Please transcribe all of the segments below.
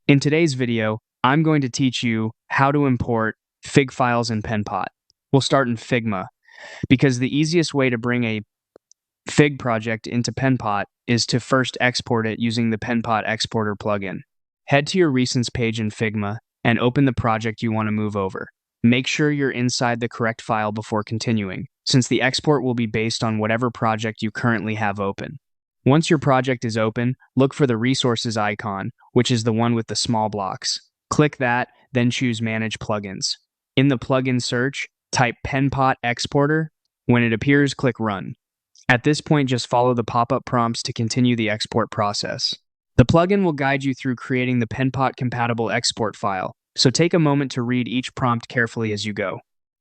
In today's video, I'm going to teach you how to import Fig files in Penpot. We'll start in Figma, because the easiest way to bring a Fig project into Penpot is to first export it using the Penpot Exporter plugin. Head to your Recents page in Figma and open the project you want to move over. Make sure you're inside the correct file before continuing, since the export will be based on whatever project you currently have open. Once your project is open, look for the Resources icon, which is the one with the small blocks. Click that, then choose Manage Plugins. In the plugin search, type Penpot Exporter. When it appears, click Run. At this point, just follow the pop-up prompts to continue the export process. The plugin will guide you through creating the Penpot-compatible export file, so take a moment to read each prompt carefully as you go.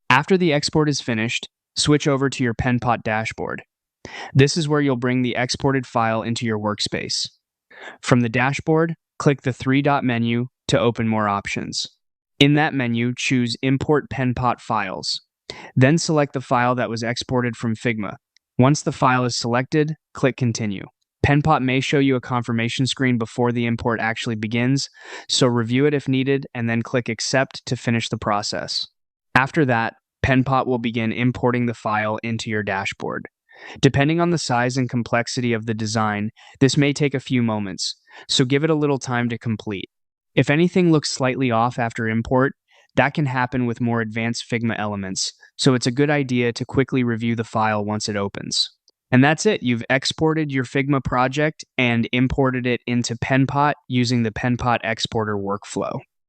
After the export is finished, switch over to your Penpot dashboard. This is where you'll bring the exported file into your workspace. From the dashboard, click the three-dot menu to open more options. In that menu, choose Import Penpot Files. Then select the file that was exported from Figma. Once the file is selected, click Continue. Penpot may show you a confirmation screen before the import actually begins, so review it if needed and then click Accept to finish the process. After that, Penpot will begin importing the file into your dashboard. Depending on the size and complexity of the design, this may take a few moments, so give it a little time to complete. If anything looks slightly off after import, that can happen with more advanced Figma elements, so it's a good idea to quickly review the file once it opens. And that's it. You've exported your Figma project and imported it into Penpot using the Penpot Exporter workflow.